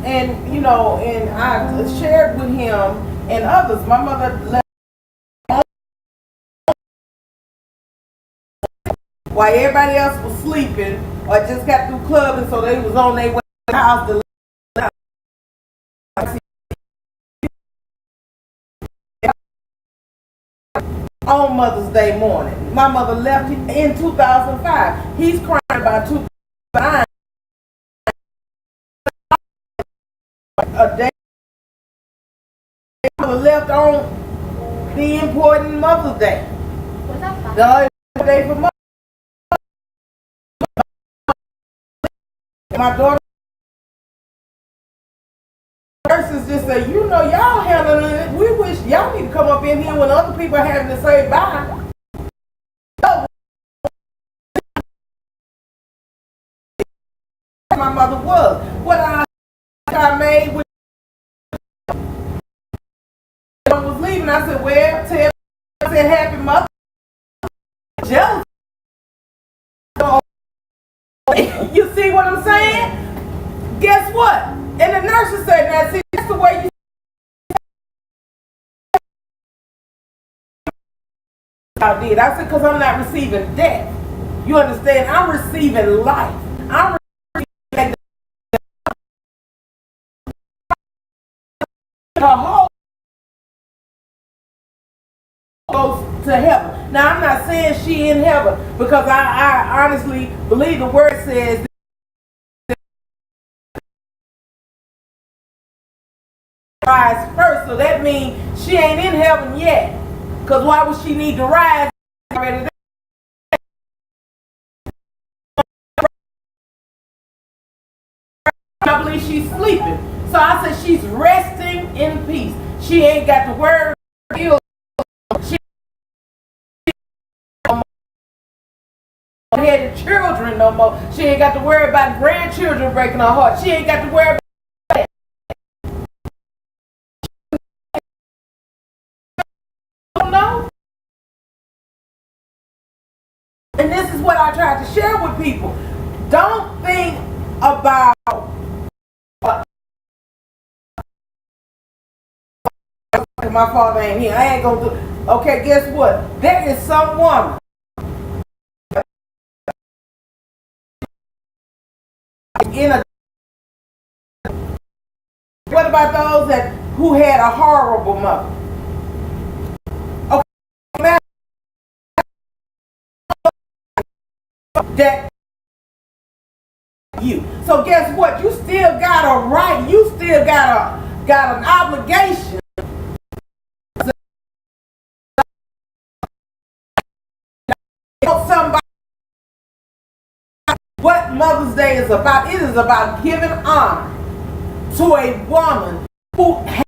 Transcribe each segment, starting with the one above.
And you know, and I shared with him and others. My mother left while everybody else was sleeping or just got through clubbing, so they was on their way to the house to on Mother's Day morning. My mother left in 2005. He's crying about 2009. A day left on the important Mother's Day. The day for Mother's Day. My daughter nurses just say, you know, y'all handling it. We wish y'all need to come up in here when other people are having to say bye. My mother was. What I made when I was leaving, I said, well, tell I said, happy Mother. Jealous. You see what I'm saying? Guess what? And the nurses said, now see, that's the way you I did. I said, because I'm not receiving death. You understand? I'm receiving life. I'm receiving the whole goes to heaven. Now, I'm not saying she in heaven because I honestly believe the word says rise first. So that means she ain't in heaven yet. Because why would she need to rise already there? I believe she's sleeping. So I said she's resting in peace. She ain't got the word. She had the children no more. She ain't got to worry about grandchildren breaking her heart. She ain't got to worry about that. No. And this is what I try to share with people. Don't think about my father ain't here. I ain't gonna do. Okay, guess what? There is some woman in a. What about those that who had a horrible mother? Okay, that you. So guess what? You still got a right. You still got an obligation. Somebody. What Mother's Day is about? It is about giving honor to a woman who had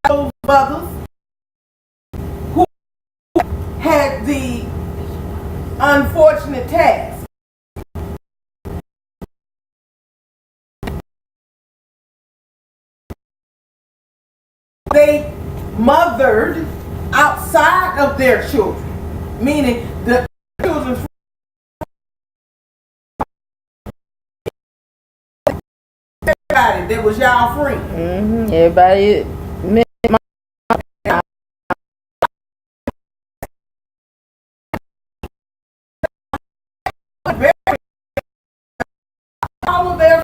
those mothers who had the unfortunate task. They mothered outside of their children, meaning the children. Everybody that was y'all friend. Everybody. All of their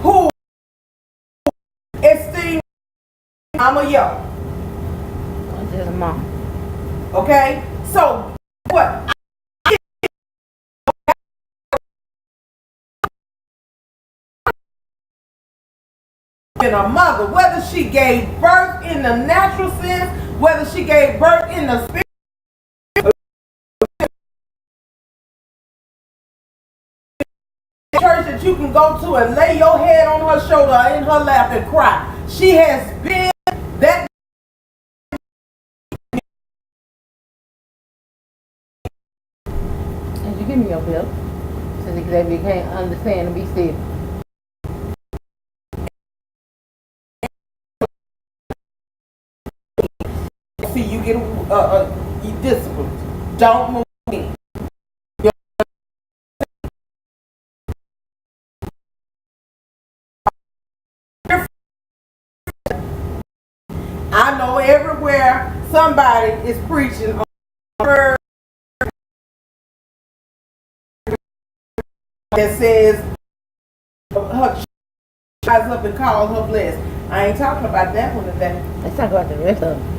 who esteemed mama yo. Just mom. Okay, so what? In a mother, whether she gave birth in the natural sense, whether she gave birth in the spirit. Church that you can go to and lay your head on her shoulder or in her lap and cry. She has been that. And you give me your bill. Since Xavier can't understand and be still. See, you get disciplined. Don't move in. somebody is preaching on her that says her rise up and call her blessed. I ain't talking about that one today. Let's talk about the rest of them.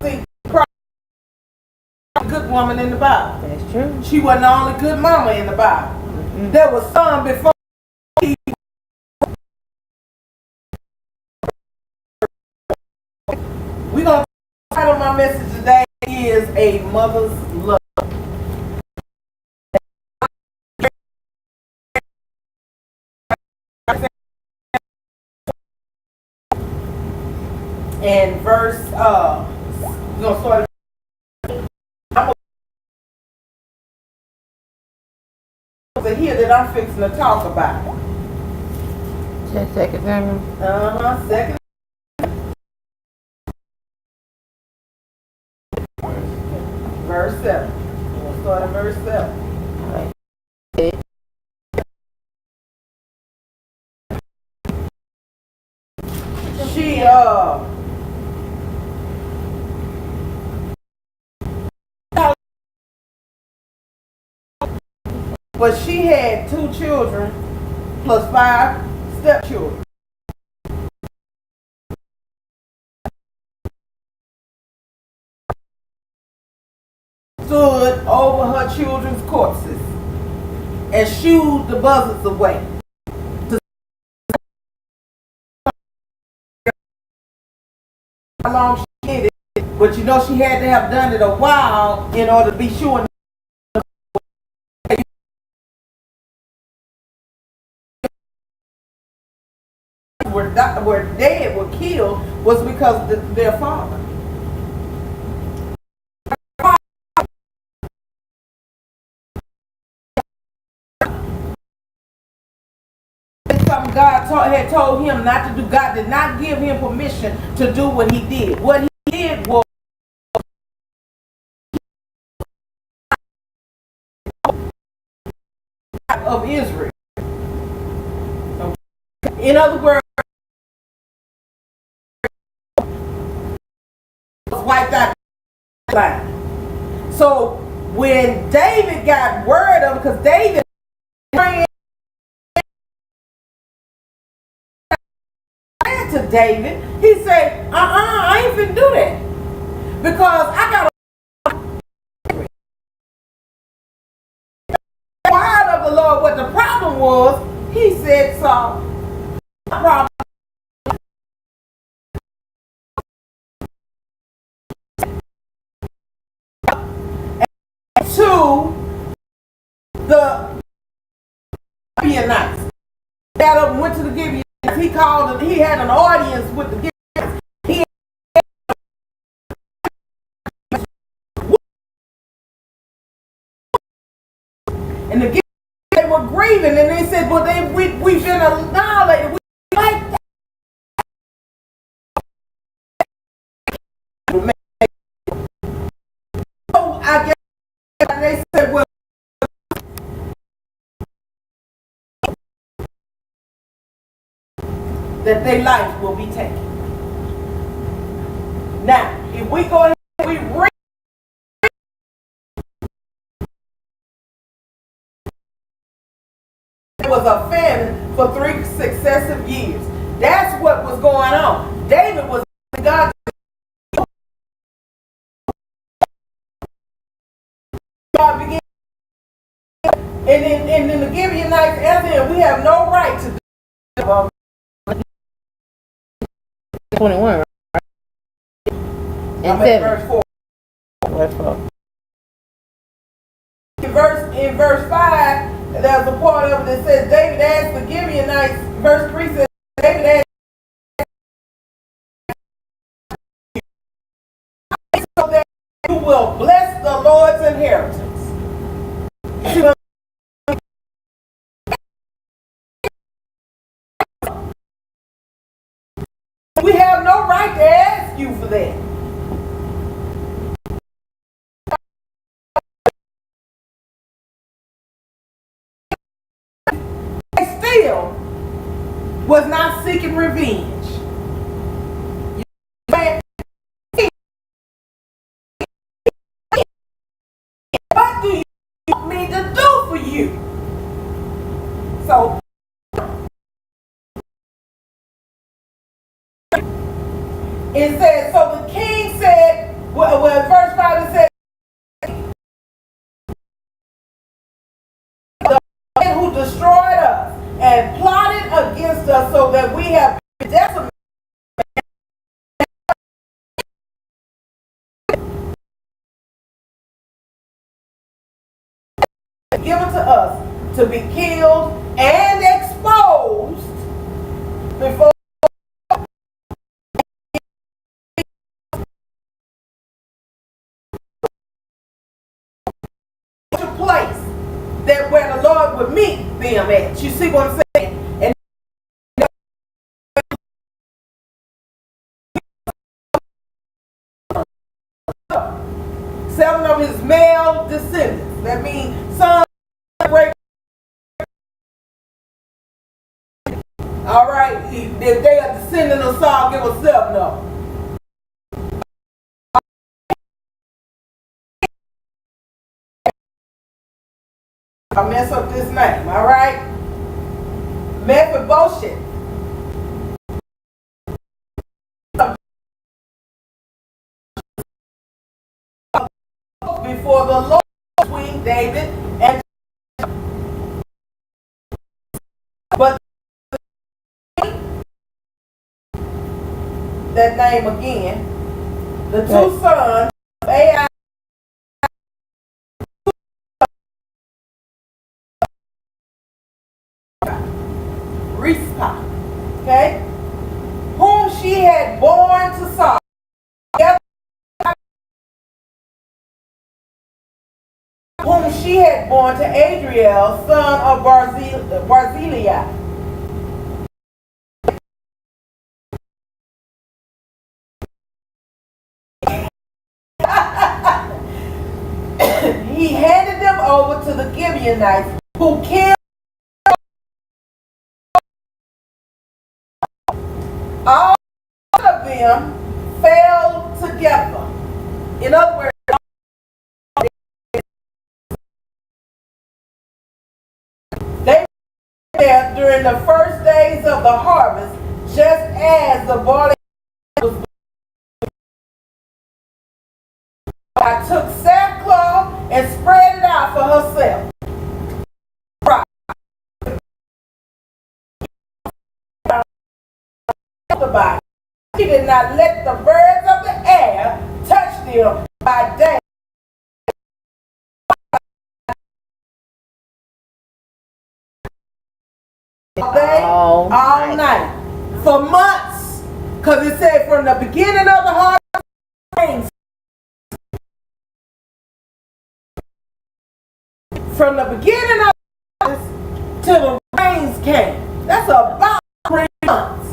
See, good woman in the Bible. That's true. She wasn't the only good mama in the Bible. Mm-hmm. There was some before. We're going to title my message today is A Mother's Love. And verse, we're going to start here that I'm fixing to talk about. Just second Samuel. Second. Verse 7. We'll start at verse 7. All right. She, but she had 2 children plus 5 stepchildren. Stood over her children's corpses and shooed the buzzards away. How long she did it, but you know she had to have done it a while in order to be sure. Were dead, were killed, was because of their father. Something God had told him not to do. God did not give him permission to do what he did. What he did was of Israel. In other words, wiped out the line. So when David got word of it, because David praying to David, he said, I ain't finna do that. Because I got a word of the Lord. What the problem was, he said, Saul, problem. To the Gibeonites. Got up and went to the Gibeonites. He called and he had an audience with the Gibeonites. And the Gibeonites, they were grieving, and they said, well, we've been annihilated. We like that. So I guess they said, well, that their life will be taken. Now, if we go ahead and we read, there was a famine for 3 successive years. That's what was going on. David was God. God began, and then the Gibeonites answered him, we have no right to do 21, right? And 7. Verse 4. Verse 4. In verse 5, there's a part of it that says, David asked the Gibeonites, verse 3 says, David asked, so that you will bless the Lord's inheritance. We have no right to ask you for that. Still, not seeking revenge. What do you want me to do for you? So it says, so the king said, well verse 5 it says, the man who destroyed us and plotted against us so that we have been decimated. Given to us to be killed and exposed before the place that where the Lord would meet them at. You see what I'm saying? And 7 of his male descendants. That means sons, great. All right, if they are descendant of Saul, give us 7 of them. I mess up this name, all right? Mephibosheth. Before the Lord between David and but that name again, the two sons of A.I. Rizpah, okay, whom she had born to Saul, whom she had born to Adriel, son of Barzillai. He handed them over to the Gibeonites, who killed all of them, fell together. In other words, they were there during the first days of the harvest, just as the barley was. I took sackcloth and spread it out for herself. Right. She did not let the birds of the air touch them by day. All night. For months. Because it said from the beginning of the harvest, from the beginning of the harvest till the rains came. That's about 3 months.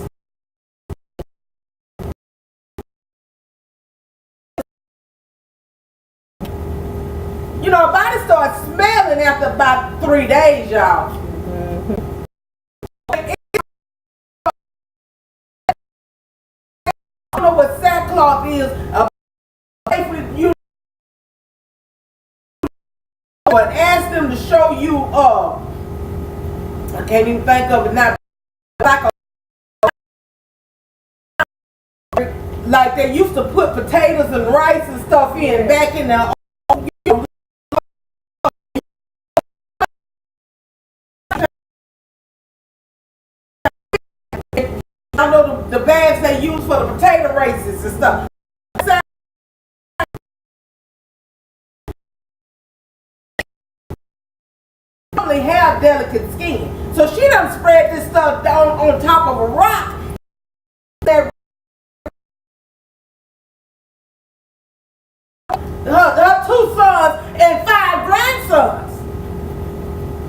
You know, body starts smelling after about 3 days, y'all. I don't know what sackcloth is. You and ask them to show you. I can't even think of it now. Like they used to put potatoes and rice and stuff in back in the. I know the bags they use for the potato races and stuff. Probably have delicate skin, so she done spread this stuff down on top of a rock. Her 2 sons and 5 grandsons.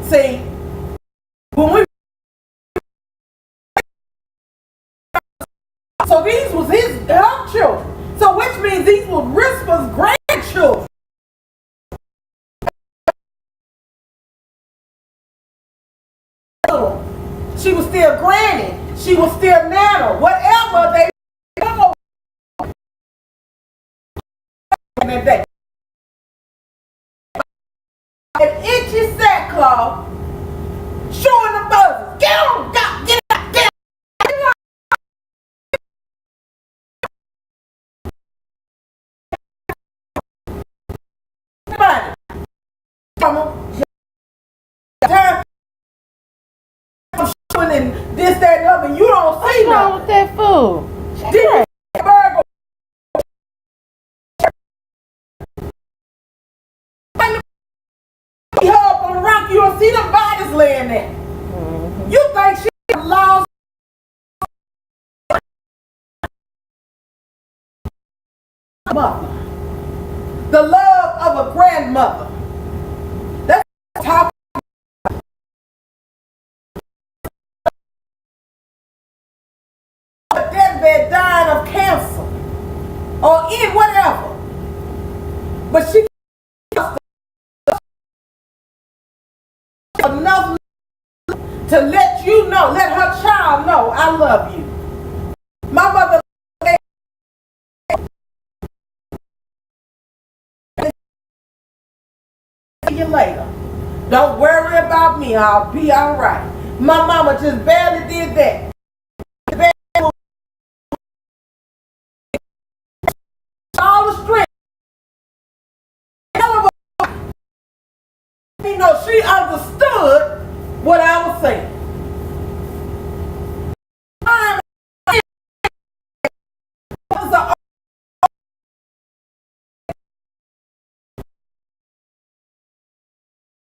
See, when we. So these was her children. So which means these were Rizpah's grandchildren. She was still granny. she was still Nana. Whatever they go in that day. And itchy sackcloth, showing the buzzers. Get on, get out, get out. Everybody. Come on. Time I'm showing and this, that, and other. You don't see What's wrong with that food? This burger. He up on the rock, you don't see them bodies laying there. Mm-hmm. You think she lost mother, the love of a grandmother. That's talking about a deathbed dying of cancer or in whatever. But she enough to let you know, let her child know, I love you. My mother see you later. Don't worry about me, I'll be alright. My mama just barely did that. All the strength. You know, she understood what I was saying.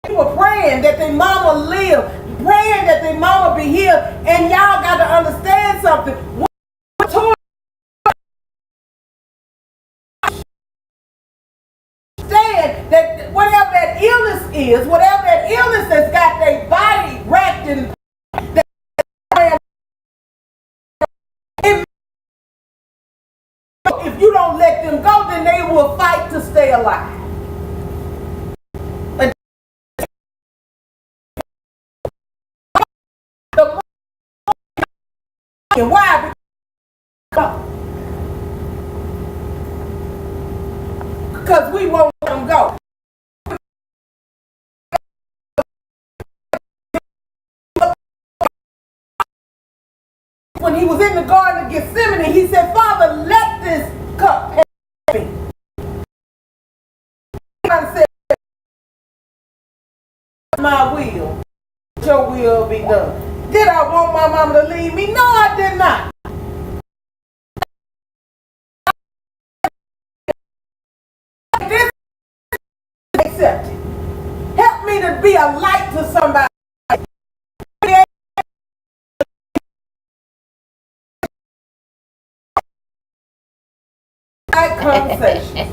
They were praying that their mama live, praying that their mama be healed, and y'all got to understand something. Understand that whatever that illness is, whatever that illness has got their body wrapped in, if you don't let them go, then they will fight to stay alive. And why? Because we won't let them go. When he was in the Garden of Gethsemane, he said, Father, let this cup pass me. I said, my will, your will be done. Did I want my mama to leave me? No, I did not. This is accepted. Help me to be a light to somebody. Conversation.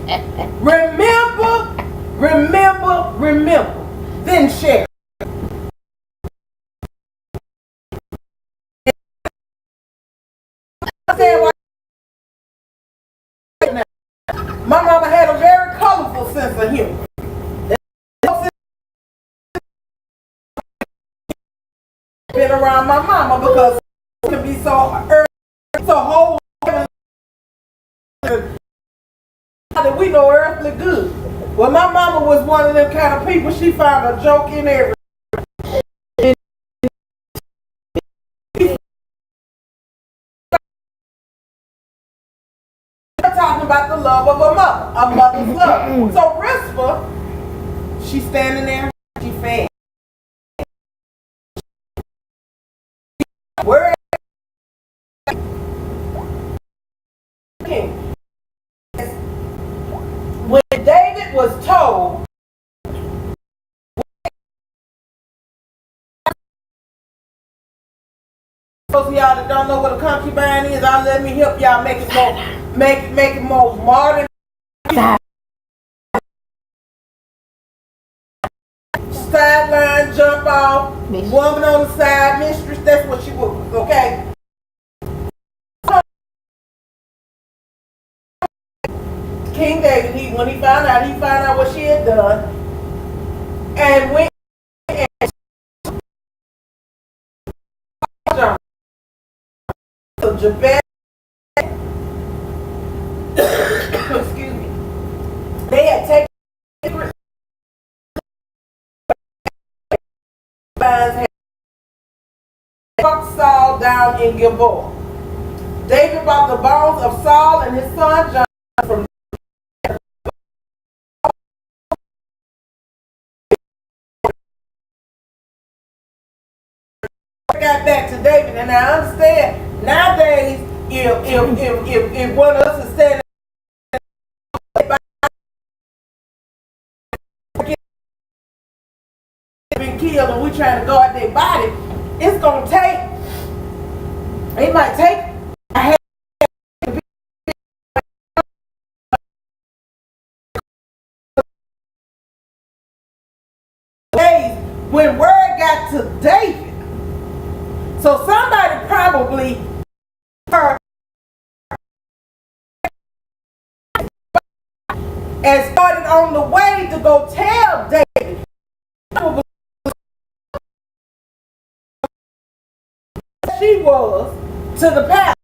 Remember, remember, remember. Then share. My mama had a very colorful sense of humor. Been around my mama because it can be so early, so whole that we know earthly good. Well, my mama was one of them kind of people. She found a joke in everything. Talking about the love of a mother's love. So Rispa, she's standing there, she fed. Where when David was told, those of y'all that don't know what a concubine is, I'll let me help y'all make it more, make it more modern. Sideline, jump off, woman on the side, mistress, that's what she was, okay? King David, when he found out what she had done, and went and of Jabez, excuse me, they had taken had struck Saul down in Gilboa. David brought the bones of Saul and his son Jonathan from got back to David, and I understand nowadays if one of us is standing been killed and we trying to guard their body, it's gonna take. It might take a days when word got to David. So somebody probably heard and started on the way to go tell David. She was to the palace.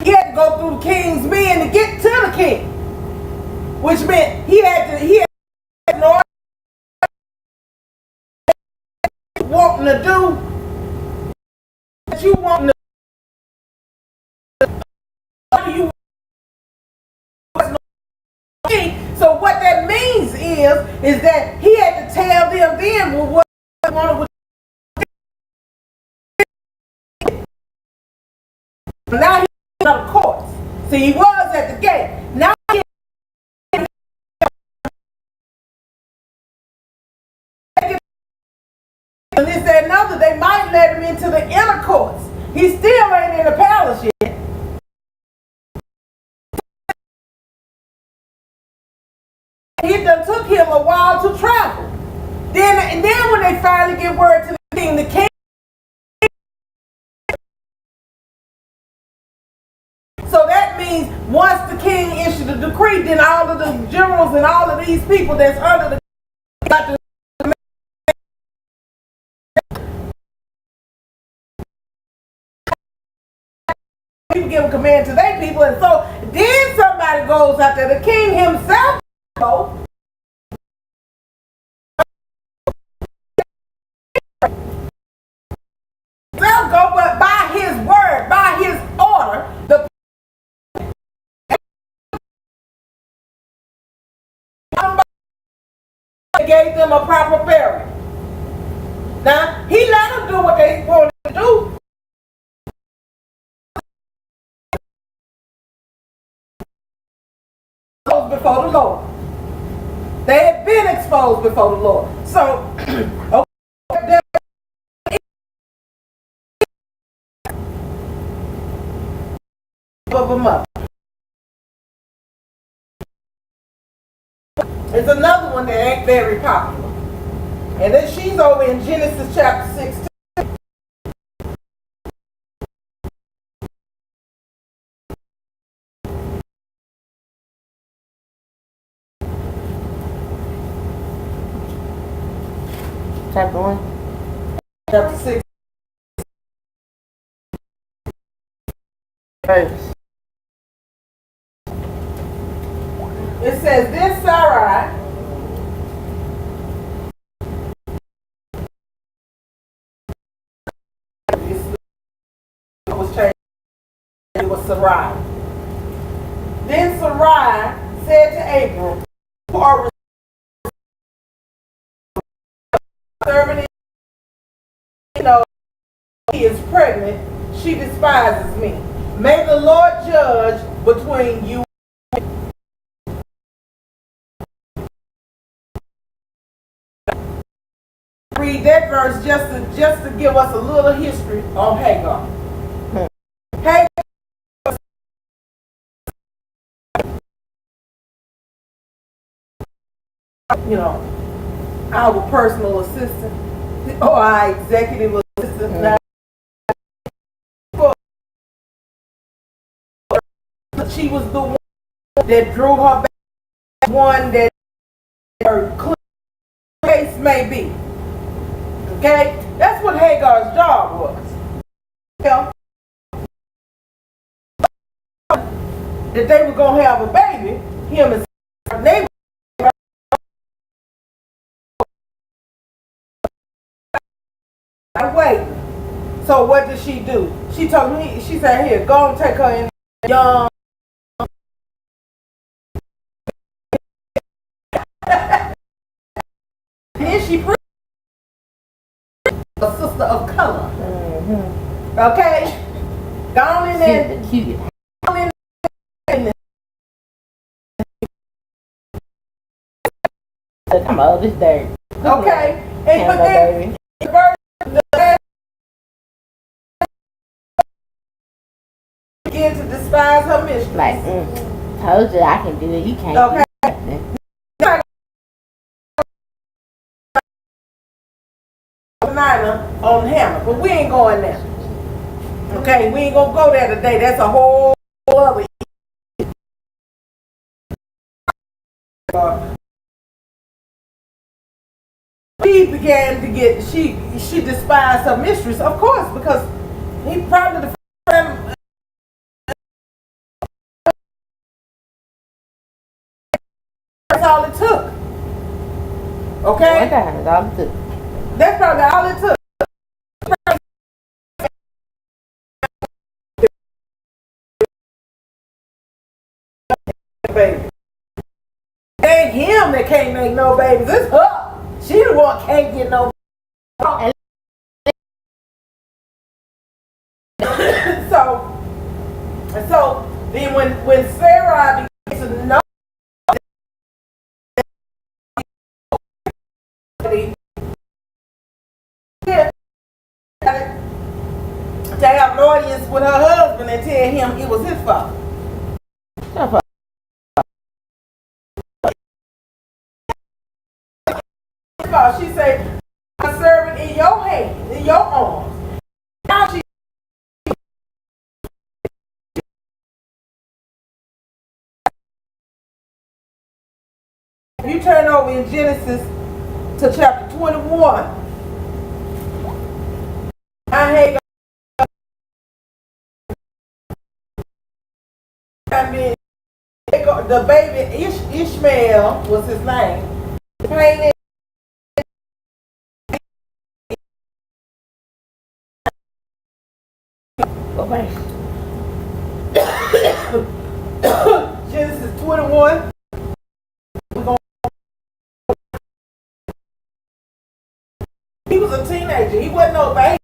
He had to go through the king's men to get to the king, which meant he had no wanting to do what you want to do. So what that means is that he had to tell them then what he wanted to do. Now he's in the courts. See, he was at the gate. Now he and this and another, they might let him into the inner courts. He still ain't in the palace yet. It done took him a while to travel. Then when they finally get word to the king so that means once the king issued a decree, then all of the generals and all of these people that's under the got to people give a command to their people, and so then somebody goes out there, the king himself go. They'll go, but by his word, by his order, the gave them a proper burial. Now, he let them do what they wanted to do. Before the Lord. They had been exposed before the Lord. So, okay. Of them up. There's another one that ain't very popular. And then she's over in Genesis chapter 16. Chapter 1? Chapter 6. Verse. It says, then Sarai was changed. It was Sarai. Then Sarai said to Abram, "You are serving, he is pregnant. She despises me. May the Lord judge between you." Read that verse just to give us a little history on Hagar. Hagar, our personal assistant or our executive assistant. Now, she was the one that drew her back, one that her case may be. Okay? That's what Hagar's job was. Well, that they were going to have a baby, him and Sarah, they were waiting. So what did she do? She told me, she said, here, go and take her in young. Then she preached a sister of color. Okay? Gone in there. Gone in there. I'm all this dirt. Okay? And but then the verse began to despise her mistress. Like, told you I can do it. You can't Okay. do nothing. On Hammer, but we ain't going there. Okay, we ain't gonna go there today. That's a whole other. She began to get she despised her mistress, of course, because he probably the first that's all it took. Okay, One time is all it took. that's probably all it took. Baby. It ain't him that can't make no babies. It's her. She the one can't get no babies. So then when Sarah began to know to have an audience with her husband and tell him it was his fault. She said, "I serve it in your hands, in your arms." Now she. You turn over in Genesis to chapter 21. I mean, the baby Ishmael was his name. Painted. Okay. Genesis 21. He was a teenager. He wasn't no baby.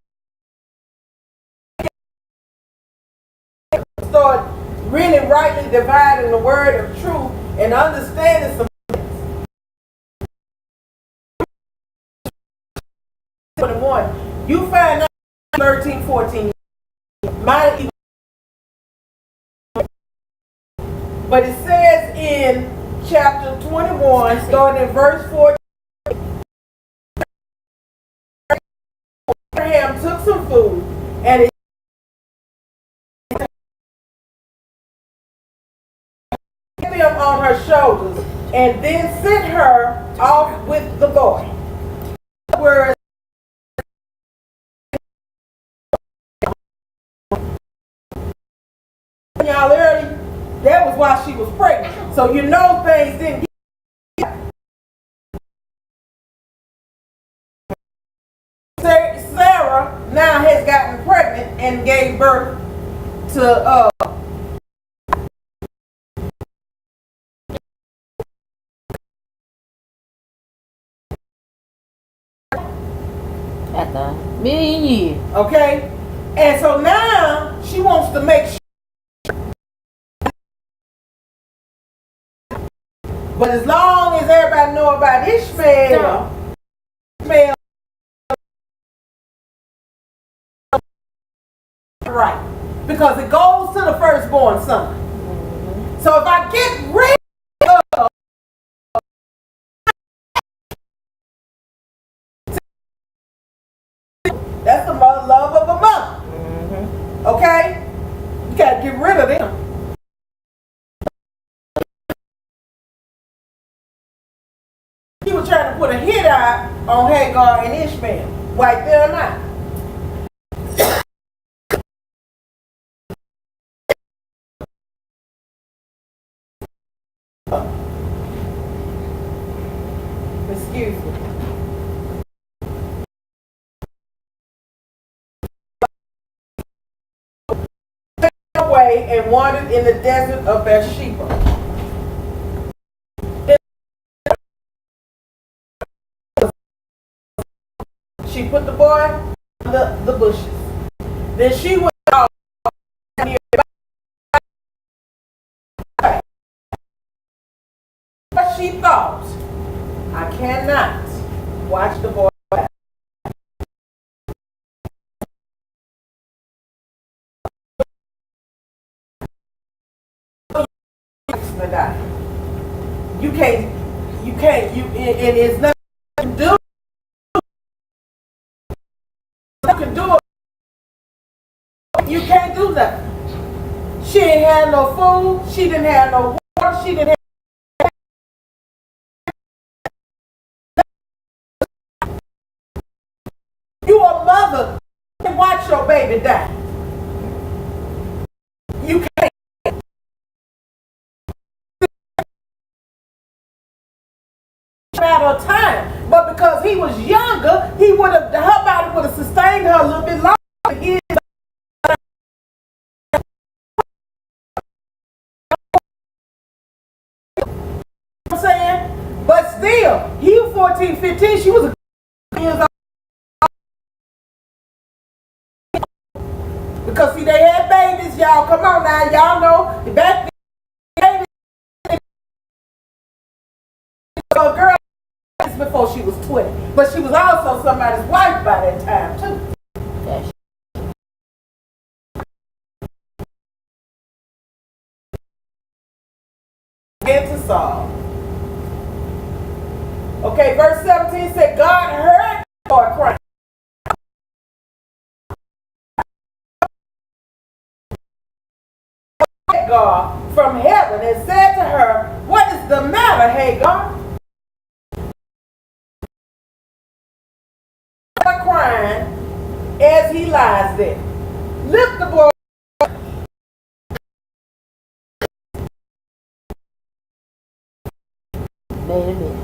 Start really rightly dividing the word of truth and understanding some things. 21. You find out 13, 14. But it says in chapter 21, starting in verse 14, Abraham took some food and it put him on her shoulders and then sent her off with the boy. Whereas y'all early, that was why she was pregnant. So you know things didn't get. Sarah now has gotten pregnant and gave birth to After a million years. okay? And so now she wants to make sure. But as long as everybody know about Ishmael, right. Because it goes to the firstborn son. So if I get rid of that's the mother love of a mother. Okay? You gotta get rid of them. He was trying to put a hit out on Hagar and Ishmael. Right there or not? Excuse me. Away and wandered in the desert of Bathsheba. She put the boy under the bushes. Then she went off nearby. What she thought, I cannot watch the boy die. You can't, and it's nothing you can do. You can do it. You can't do nothing. She ain't had no food. She didn't have no water. She didn't have. You a mother. You can't watch your baby die. You can't. Matter of time, but because he was younger, he would have. Her body would have sustained her a little bit longer. You know what I'm saying? But still, he was 14, 15. She was a years old. Because see, they had babies, y'all. Come on now, y'all know the back then. A girl before she was 20, but she was also somebody's wife by that time too. Get to Saul. Okay, verse 17 said, God heard her crying. Hagar from heaven and said to her, what is the matter, Hagar? Crying as he lies there. Lift the boy. Made a mess.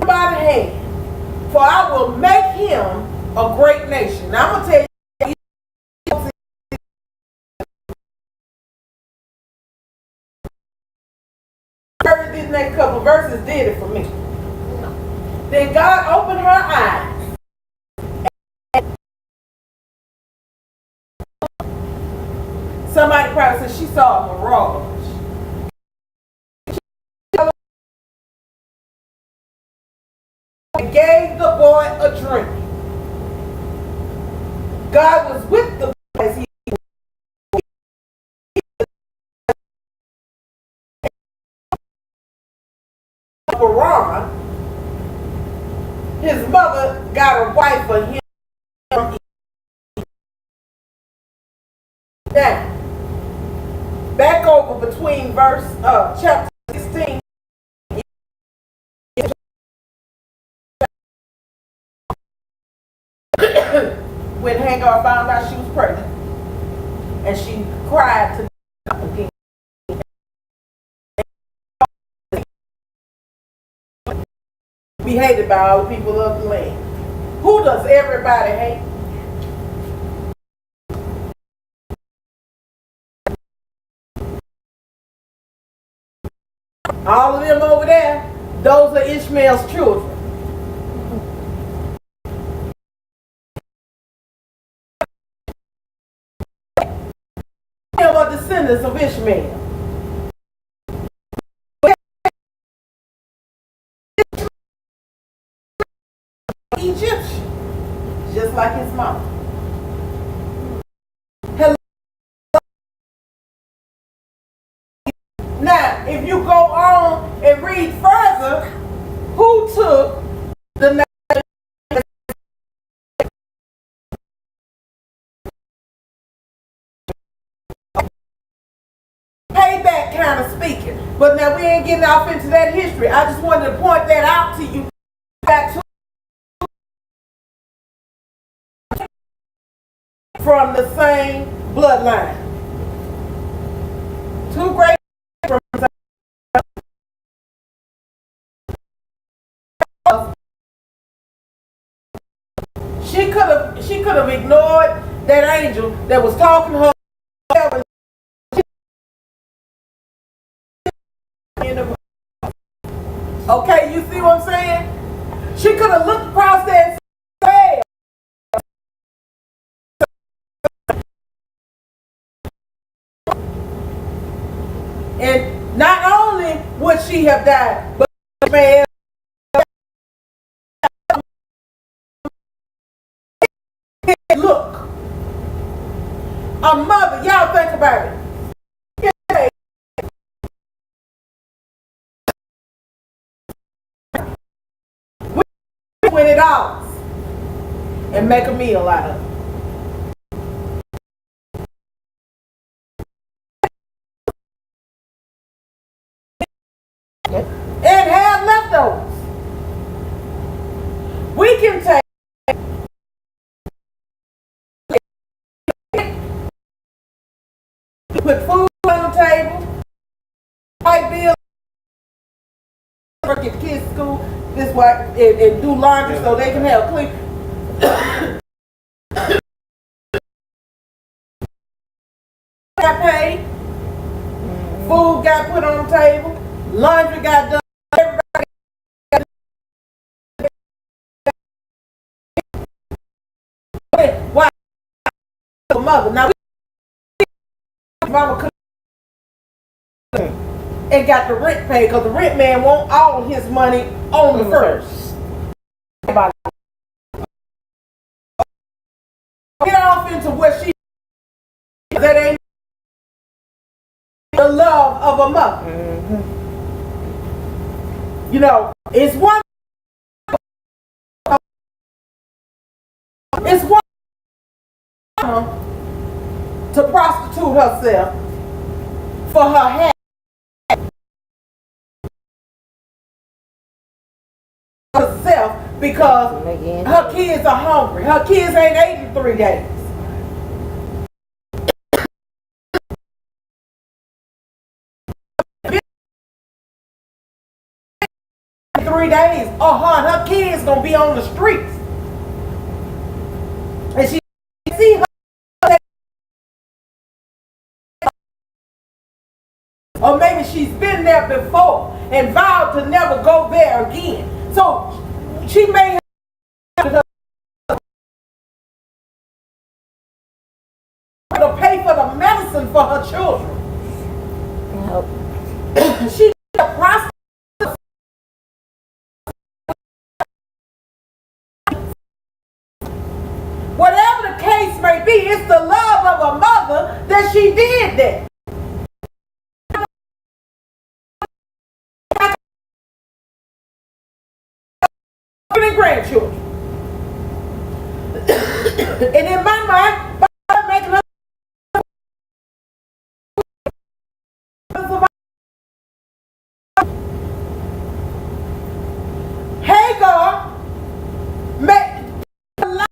By the hand, for I will make him a great nation. Now I'm going to tell you. These next couple verses did it for me. Then God opened her eyes. Somebody probably said she saw a mirage. And gave the boy a drink. God was with the boy as he Haran. His mother got a wife for him. Now, back over between chapter 16. When Hagar found out she was pregnant, and she cried to God again. Be hated by all the people of the land. Who does everybody hate? All of them over there, those are Ishmael's children. They are descendants of Ishmael. Egyptian, just like his mom. Hello. Now, if you go on and read further, who took the name? that kind of speaking. But now we ain't getting off into that history. I just wanted to point that out to you. Back to from the same bloodline. Two great from the same. She could have ignored that angel that was talking to her. Okay, you see what I'm saying? She could have looked across that and said, and not only would she have died, but man, look, a mother, y'all think about it. $20 and make a meal out of it. And have leftovers. We can take put food on the table, light bills, get kids to school, this way, and do laundry so they can have clean. Got paid, food got put on the table, laundry got done, everybody got why mother. Now mama could and got the rent paid because the rent man want all his money on the first. Get off into what she that ain't the love of a mother. You know, it's one to prostitute herself for her head. Herself because her kids are hungry. Her kids ain't ate in 3 days. In 3 days, her kids gonna be on the streets, and she see her. Or maybe she's been there before and vowed to never go there again. So she may have to pay for the medicine for her children. Nope. She's a prostitute. Whatever the case may be, it's the love of a mother that she did that. Grandchildren. And in my mind, by making her Hagar made a lot.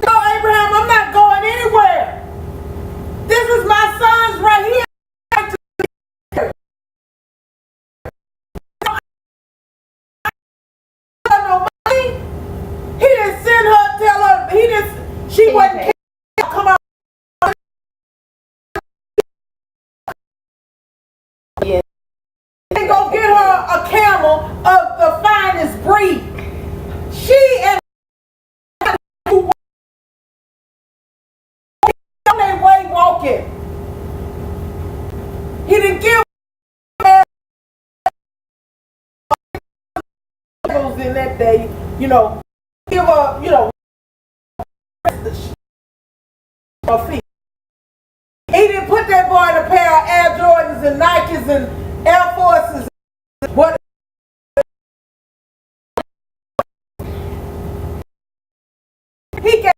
No, Abraham, I'm not going anywhere. This is my sons right here. She wasn't come out. Yeah. And go get her a camel of the finest breed. She and on their way walking. He didn't give her in that day, you know, give her, you know, feet. He didn't put that boy in a pair of Air Jordans and Nikes and Air Forces. What? He gave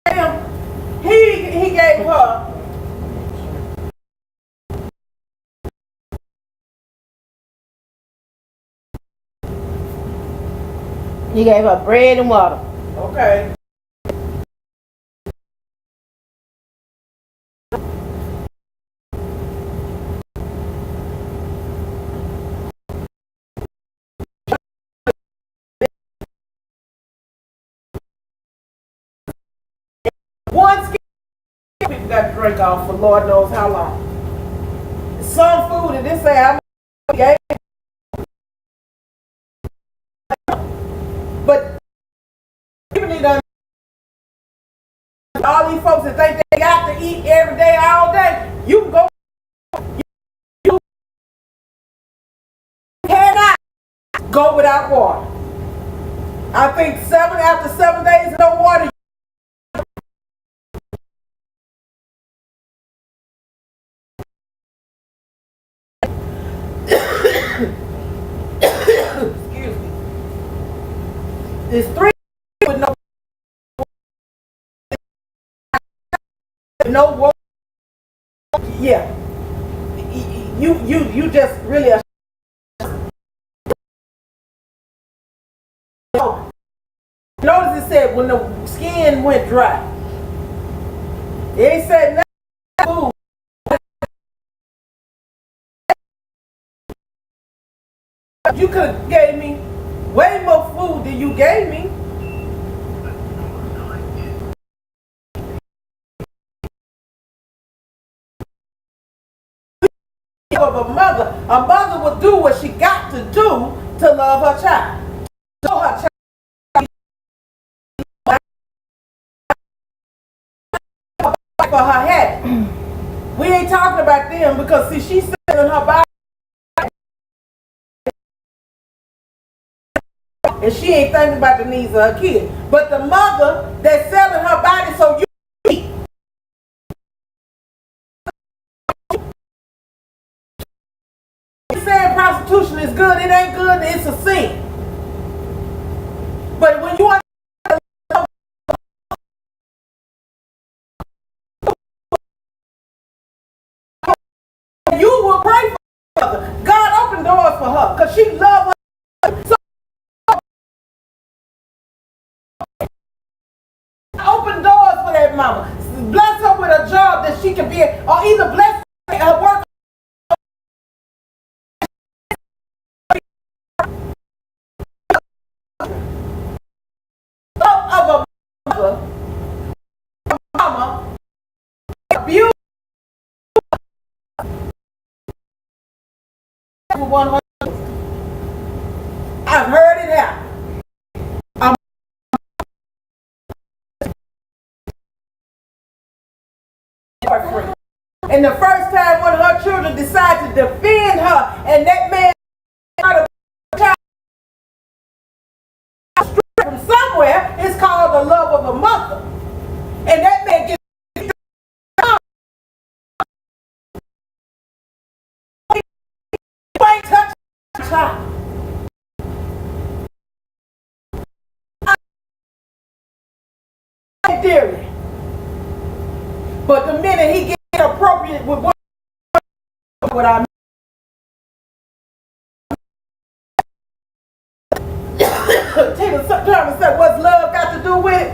him You gave her bread and water. Okay. One skin people got to drink off for Lord knows how long. Some food, and this say how much gave. But people need to understand, all these folks that think they got to eat every day, all day, you can go. You cannot go without water. I think after 7 days of no water. Excuse me. It's 3 with no water. Yeah. You just really are. Notice it said when the skin went dry. It ain't said nothing. You could have gave me way more food than you gave me. Of a mother would do what she got to do to love her child. So her child for her habit. We ain't talking about them because see she's selling her body and she ain't thinking about the needs of her kid. But the mother that's selling her body so you eat. Saying prostitution is good, it ain't good, it's a sin. But when you will pray for her. God opened doors for her because she loves her. So open doors for that mama. Bless her with a job that she can be, or either bless her work. Of a mother, a mama, abuse 100. I've heard it happen. And the first time one of her children decided to defend her, and that man from somewhere, it's called the love of a mother. And that man gets ain't touch the child. Dearly. But the minute he gets appropriate with what I mean. Tina sometimes said, what's love got to do with it?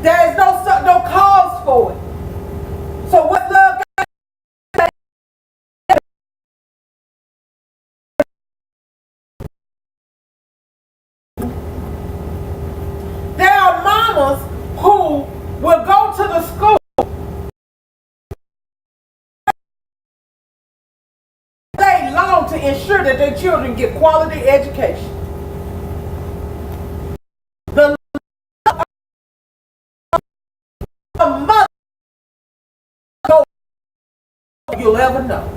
There is no cause for it. So what love got to do with it? There are mamas who will go to the school day long to ensure that their children get quality education. The love of a mother you'll ever know.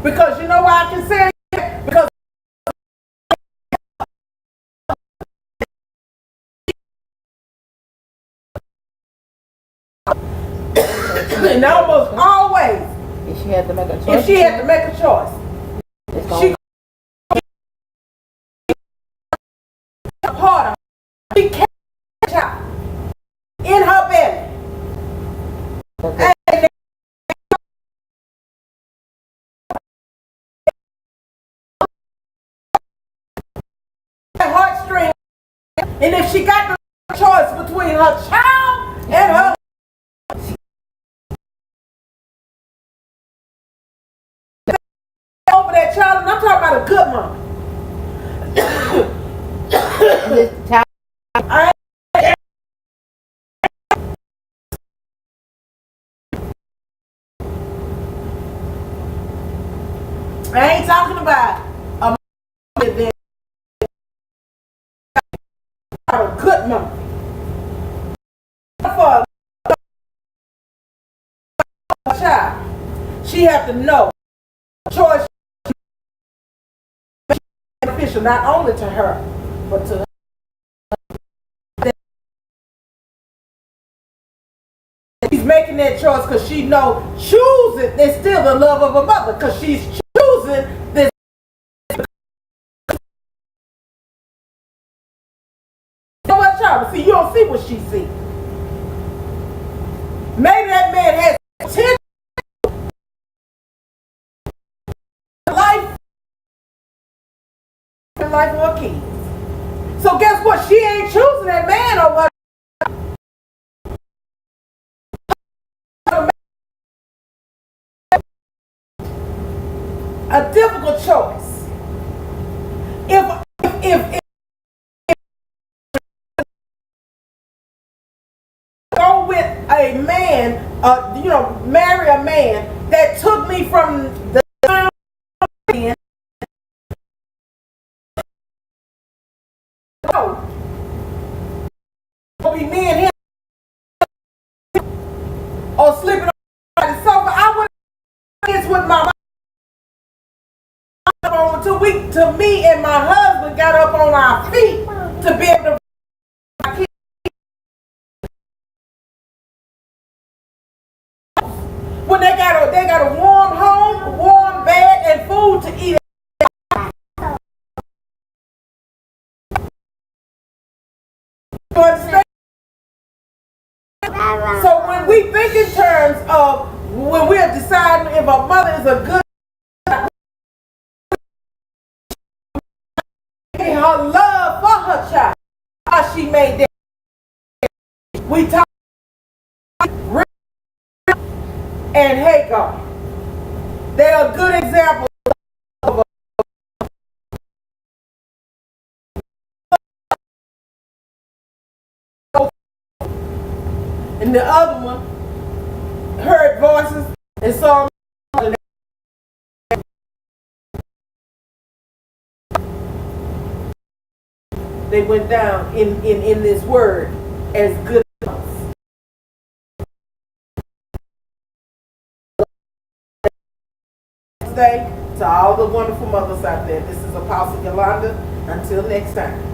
Because you know why I can say it? Because and almost always, if she had to make a choice, she harder. She carried a child in her belly. And if she got the choice between her child and her over that child, and I'm talking about a good mama. This child, I ain't talking about a good mama. For a child, she have to know choice is beneficial not only to her, but to her. She's making that choice because she know choosing is still the love of a mother, because she's choosing this. So much child, see, you don't see what she see. Maybe that man has 10 life for her kids. So guess what? She ain't choosing that man over a difficult choice. If go with a man, marry a man that took me from the man, be me and him or sleeping on the sofa, I would have with my mom until me and my husband got up on our feet to be able to. When they got a warm home, warm bed, and food to eat. You understand? So when we think in terms of when we're deciding if a mother is a good, her love for her child, how she made that. We talk and Hagar. They are good examples of and the other one heard voices and saw. They went down in this word as good. Day to all the wonderful mothers out there. This is Apostle Yolanda. Until next time.